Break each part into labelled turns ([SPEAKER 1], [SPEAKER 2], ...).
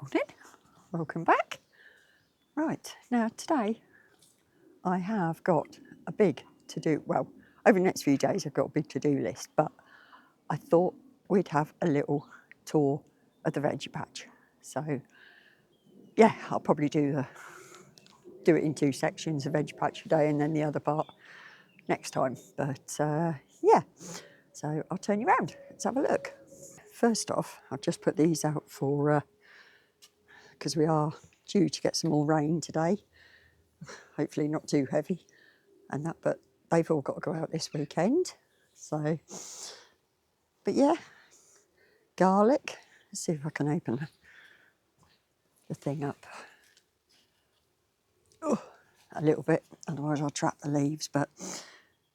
[SPEAKER 1] Morning, welcome back. Right, now today I have got a big to-do, well, over the next few days I've got a big to-do list, but I thought we'd have a little tour of the veggie patch. So yeah, I'll probably do it in two sections, the veggie patch today and then the other part next time. But yeah, so I'll turn you around, let's have a look. First off, I've just put these out for, because we are due to get some more rain today. Hopefully not too heavy and that, but they've all got to go out this weekend. So, but yeah, garlic. Let's see if I can open the thing up. Oh, a little bit, otherwise I'll trap the leaves. But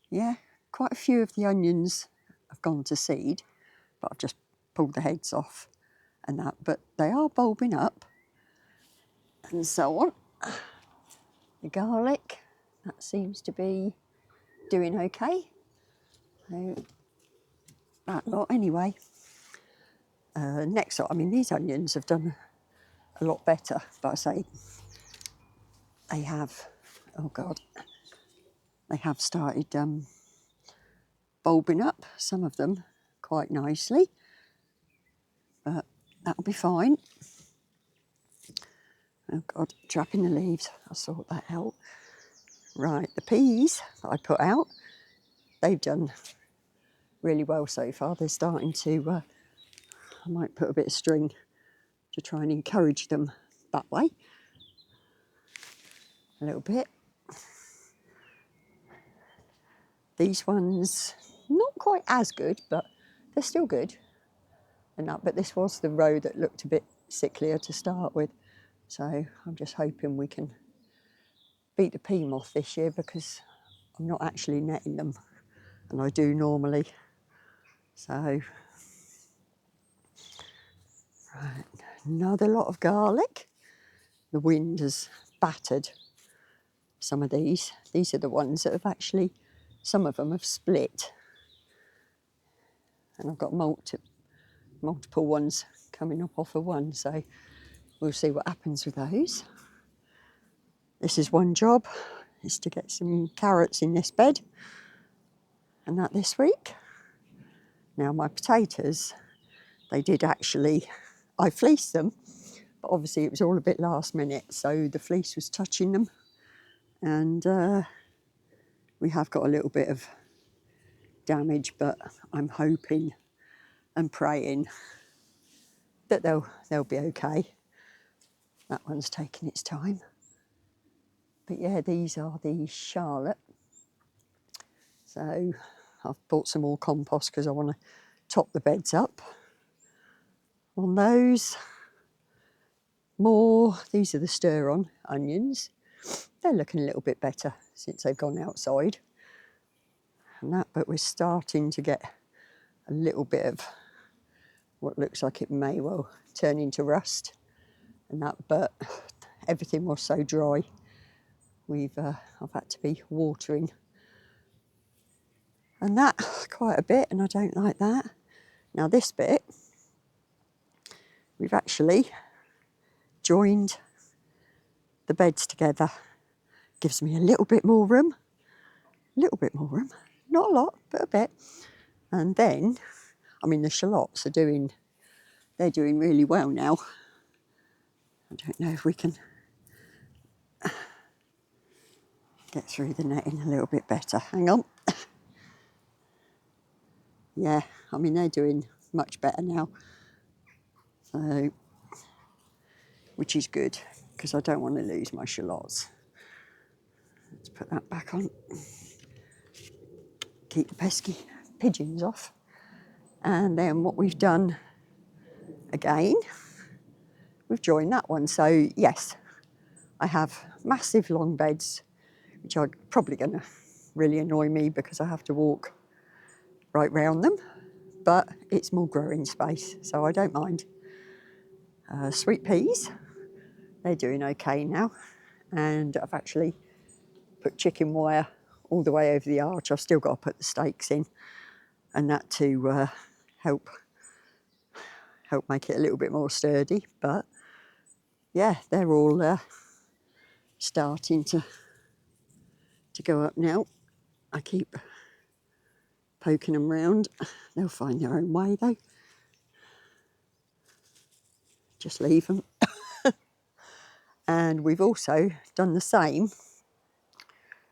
[SPEAKER 1] yeah, quite a few of the onions have gone to seed, but I've just pulled the heads off and that, but they are bulbing up and so on. The garlic, that seems to be doing okay. So that lot anyway. Next, I mean, these onions have done a lot better, but I say they have, oh God, they have started bulbing up, some of them quite nicely, but that'll be fine. Oh God, trapping the leaves, I'll sort that out. Right, the peas that I put out, they've done really well so far. They're starting to, I might put a bit of string to try and encourage them that way. A little bit. These ones, not quite as good, but they're still good. And that, but this was the row that looked a bit sicklier to start with. So I'm just hoping we can beat the pea moth this year, because I'm not actually netting them, and I do normally. So, right, another lot of garlic. The wind has battered some of these. These are the ones that have actually, some of them have split. And I've got multiple ones coming up off of one, so we'll see what happens with those. This is one job, is to get some carrots in this bed, and that this week. Now my potatoes, they did actually, I fleeced them, but obviously it was all a bit last minute, so the fleece was touching them, and we have got a little bit of damage, but I'm hoping and praying that they'll be okay. That one's taking its time. But yeah, these are the Charlotte. So I've bought some more compost because I want to top the beds up on those. More, these are the stir-on onions. They're looking a little bit better since they've gone outside. And that, but we're starting to get a little bit of what looks like it may well turn into rust and that, but everything was so dry. I've had to be watering and that quite a bit, and I don't like that. Now this bit, we've actually joined the beds together. Gives me a little bit more room, not a lot, but a bit. And then, I mean, the shallots are doing really well now. I don't know if we can get through the netting a little bit better. Hang on. Yeah, I mean, they're doing much better now. So, which is good, because I don't want to lose my shallots. Let's put that back on. Keep the pesky pigeons off. And then what we've done again, we've joined that one. So yes, I have massive long beds, which are probably going to really annoy me because I have to walk right round them, but it's more growing space, so I don't mind. Sweet peas, they're doing okay now, and I've actually put chicken wire all the way over the arch. I've still got to put the stakes in, and that to help make it a little bit more sturdy, but yeah, they're all starting to go up now. I keep poking them round. They'll find their own way though. Just leave them. And we've also done the same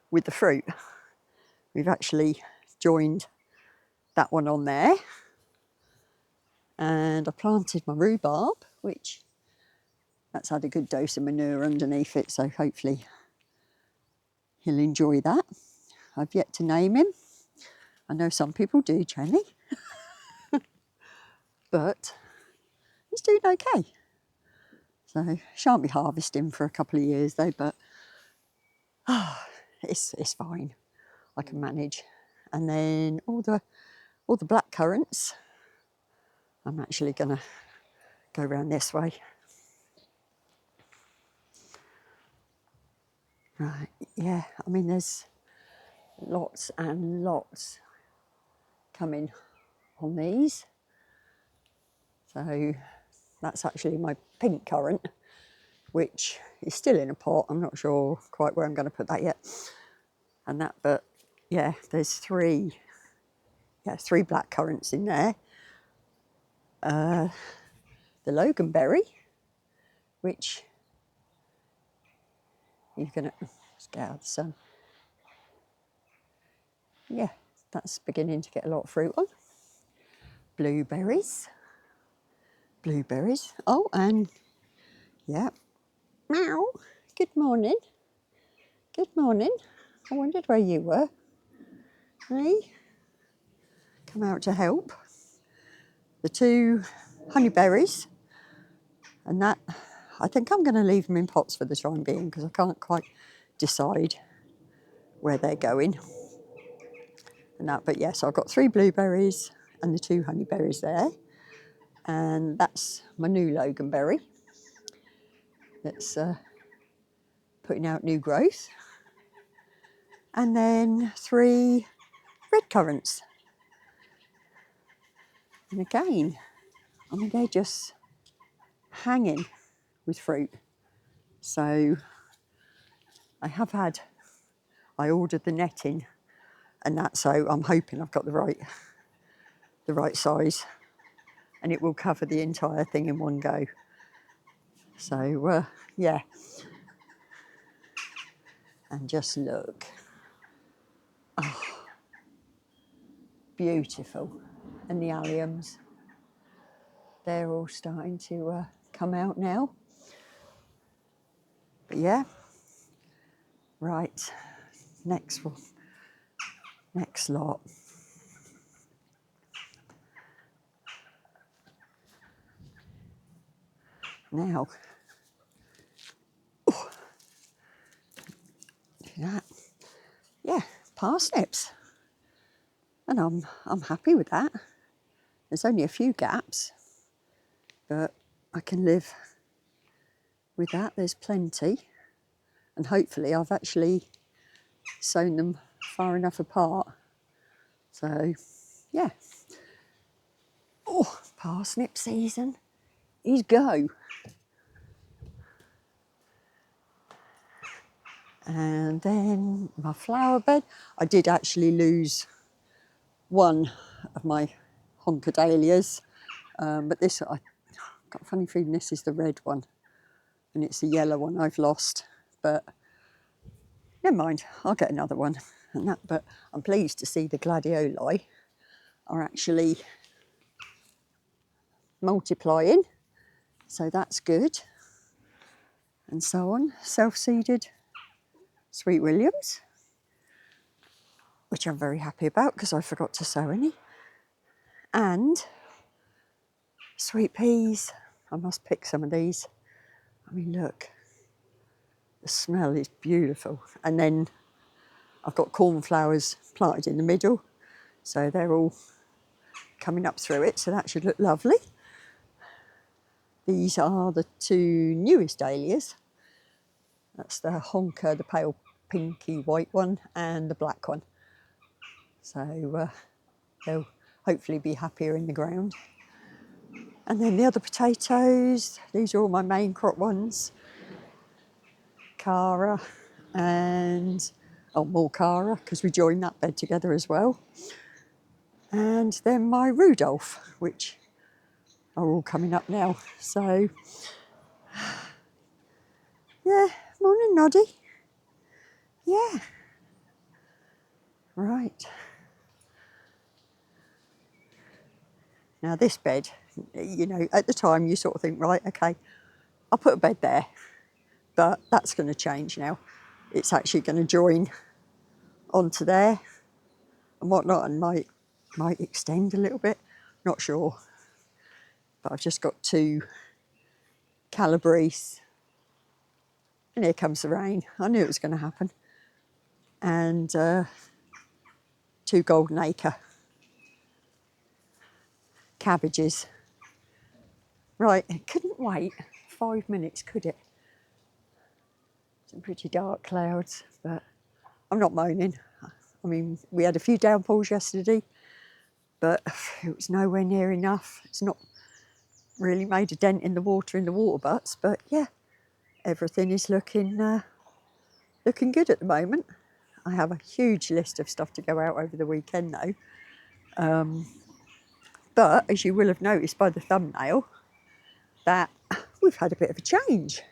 [SPEAKER 1] with the fruit. We've actually joined that one on there, and I planted my rhubarb, which that's had a good dose of manure underneath it, so hopefully he'll enjoy that. I've yet to name him. I know some people do, Jenny, but he's doing okay. So shan't be harvesting for a couple of years though, but it's fine. I can manage. And then all the black currants, I'm actually gonna go around this way. Right, yeah, I mean there's lots and lots coming on these. So that's actually my pink currant, which is still in a pot. I'm not sure quite where I'm going to put that yet. And that, but yeah, there's three black currants in there. The loganberry, which you're going to get out of the sun. Yeah, that's beginning to get a lot of fruit on. Blueberries. Oh, and yeah, meow. Good morning. Good morning. I wondered where you were. Hey, come out to help. The two honeyberries, and that, I think I'm going to leave them in pots for the time being because I can't quite decide where they're going. And that, but yes, I've got 3 blueberries and the 2 honeyberries there. And that's my new loganberry that's putting out new growth. And then 3 red currants. And again, I mean, they're just hanging with fruit. So I ordered the netting and that, so I'm hoping I've got the right size and it will cover the entire thing in one go. So yeah, and just look. Oh, beautiful. And the alliums, they're all starting to come out now. But yeah, right, next lot. Now, that, yeah, parsnips. And I'm happy with that. There's only a few gaps, but I can live with that. There's plenty. And hopefully I've actually sown them far enough apart. So, yeah. Oh, parsnip season is go. And then my flower bed. I did actually lose one of my honkadalias, but this, I've got a funny feeling this is the red one and it's the yellow one I've lost, but never mind, I'll get another one. And that, but I'm pleased to see the gladioli are actually multiplying, so that's good. And so on, self-seeded Sweet Williams, which I'm very happy about because I forgot to sow any. And sweet peas, I must pick some of these. I mean, look, the smell is beautiful. And then I've got cornflowers planted in the middle, so they're all coming up through it, so that should look lovely. These are the 2 newest dahlias. That's the honker, the pale pinky white one, and the black one. So they'll hopefully be happier in the ground. And then the other potatoes, these are all my main crop ones. Cara and, oh, more Cara, because we joined that bed together as well. And then my Rudolph, which are all coming up now. So, yeah, morning Noddy. Yeah. Right. Now this bed, you know, at the time you sort of think, right, okay, I'll put a bed there, but that's going to change now. It's actually going to join onto there and whatnot, and might extend a little bit, not sure. But I've just got 2 Calabrese, and here comes the rain. I knew it was going to happen. And 2 golden acre cabbages. Right, it couldn't wait 5 minutes, could it? Some pretty dark clouds, but I'm not moaning. I mean, we had a few downpours yesterday, but it was nowhere near enough. It's not really made a dent in the water butts, but yeah, everything is looking good at the moment. I have a huge list of stuff to go out over the weekend though. But as you will have noticed by the thumbnail, that we've had a bit of a change.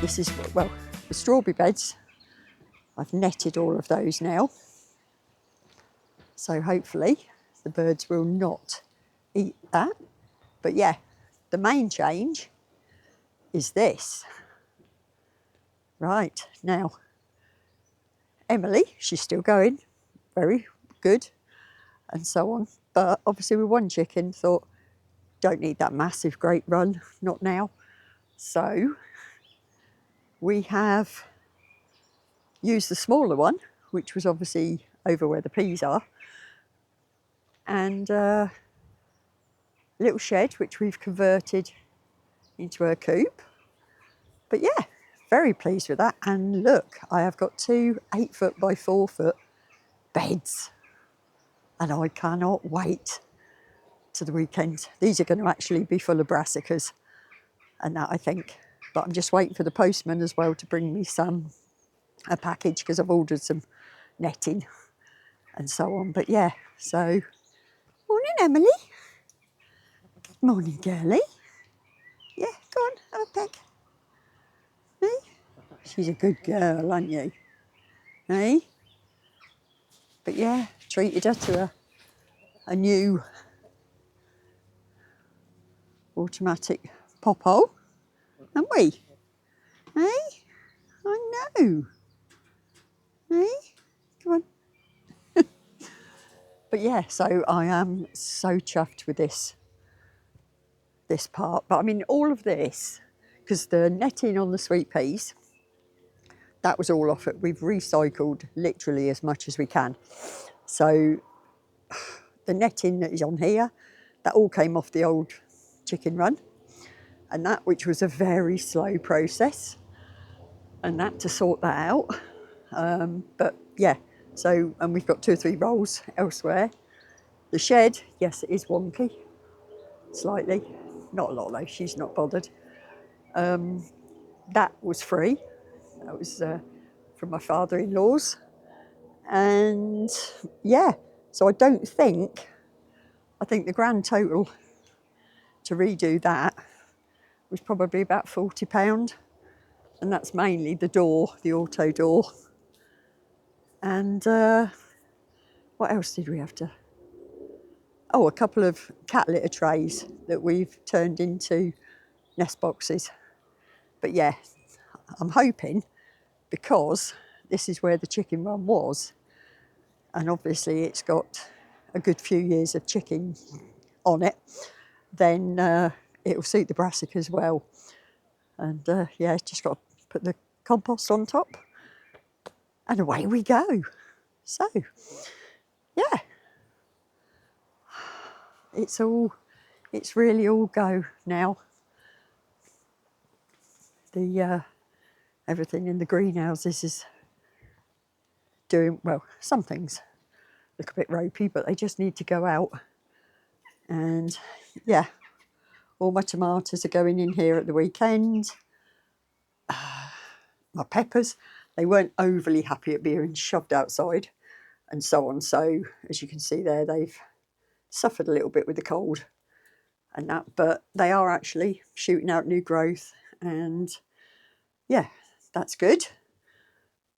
[SPEAKER 1] This is, well, the strawberry beds. I've netted all of those now. So hopefully the birds will not eat that. But yeah, the main change is this. Right, now, Emily, she's still going, very good, and so on. But obviously with one chicken, thought, don't need that massive great run, not now. So we have used the smaller one, which was obviously over where the peas are, and a little shed, which we've converted into a coop. But yeah, very pleased with that. And look, I have got 2 8-foot by 4-foot beds, and I cannot wait to the weekend. These are going to actually be full of brassicas and that, I think. But I'm just waiting for the postman as well to bring me a package, because I've ordered some netting and so on. But yeah, so morning Emily. Morning girlie. Yeah, go on, have a peck. Hey? She's a good girl, aren't you? Hey? But yeah, treated her to a new automatic pop-hole, haven't we? Hey? I know. Hey? Come on. But yeah, so I am so chuffed with this part. But I mean, all of this, because the netting on the sweet peas, that was all off it. We've recycled literally as much as we can. So the netting that is on here, that all came off the old chicken run, and that, which was a very slow process, and that to sort that out. But yeah, so, and we've got 2 or 3 rolls elsewhere. The shed, yes, it is wonky, slightly. Not a lot though, she's not bothered. That was free. That was from my father-in-law's. And yeah, so I think the grand total to redo that was probably about £40. And that's mainly the door, the auto door. And what else did we have to? Oh, a couple of cat litter trays that we've turned into nest boxes. But yeah, I'm hoping, because this is where the chicken run was, and obviously it's got a good few years of chicken on it, then it'll suit the brassicas well. And yeah, just got to put the compost on top and away we go. So yeah, it's really all go now. The everything in the greenhouses is doing well. Some things look a bit ropey, but they just need to go out. And yeah, all my tomatoes are going in here at the weekend. My peppers, they weren't overly happy at being shoved outside and so on. So as you can see there, they've suffered a little bit with the cold and that, but they are actually shooting out new growth, and yeah, that's good.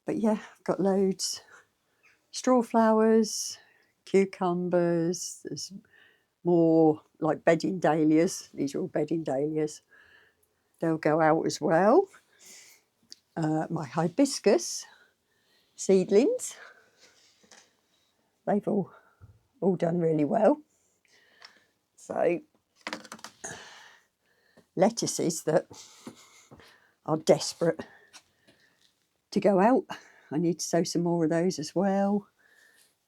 [SPEAKER 1] But yeah, I've got loads. Straw flowers, cucumbers, there's more like bedding dahlias. These are all bedding dahlias. They'll go out as well. My hibiscus seedlings, they've all done really well. So lettuces that are desperate to go out, I need to sow some more of those as well.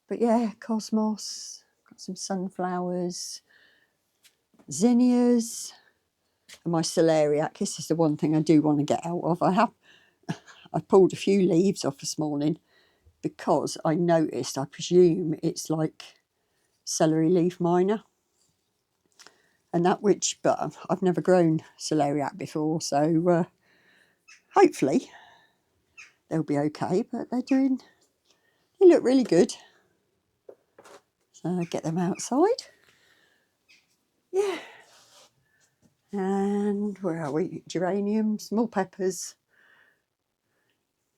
[SPEAKER 1] But yeah, cosmos, got some sunflowers, zinnias, and my celeriac. This is the one thing I do want to get out of. I pulled a few leaves off this morning because I noticed, I presume it's like celery leaf miner. And that but I've never grown celeriac before, so hopefully they'll be okay. But they look really good. So get them outside. Yeah. And where are we? Geraniums, small peppers.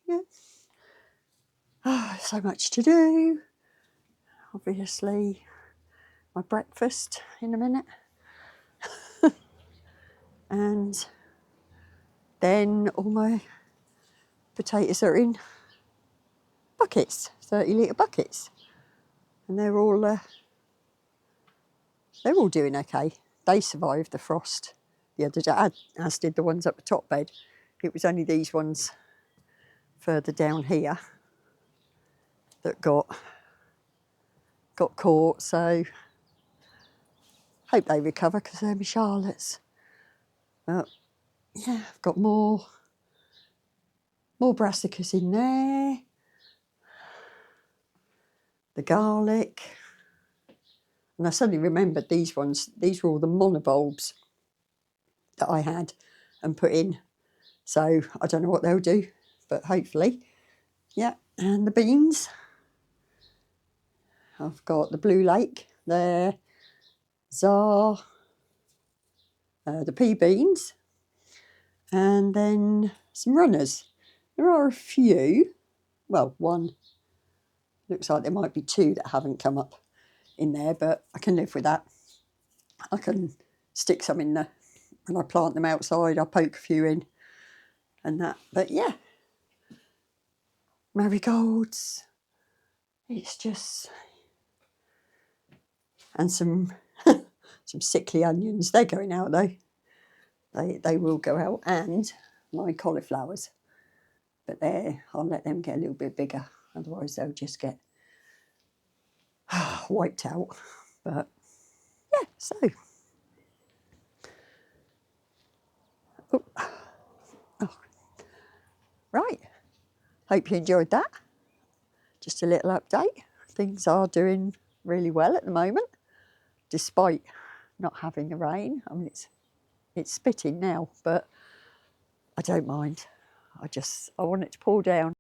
[SPEAKER 1] Yeah. Oh, so much to do. Obviously, my breakfast in a minute. And then all my potatoes are in buckets, 30-litre buckets. And they're all doing okay. They survived the frost the other day, as did the ones up the top bed. It was only these ones further down here that got caught, so hope they recover because they're my Charlottes. But yeah, I've got more brassicas in there. The garlic. And I suddenly remembered these were all the monobulbs that I had and put in. So I don't know what they'll do, but hopefully. Yeah, and the beans. I've got the Blue Lake there, Czar, the pea beans, and then some runners. There are a few, well, one, looks like there might be two that haven't come up in there, but I can live with that. I can stick some in there. When I plant them outside, I'll poke a few in and that. But yeah, marigolds, it's just, and some some sickly onions. They're going out though. They will go out, and my cauliflowers. But I'll let them get a little bit bigger, otherwise they'll just get wiped out. But yeah, so right. Hope you enjoyed that. Just a little update. Things are doing really well at the moment, despite not having the rain. I mean, it's spitting now, but I don't mind. I want it to pour down.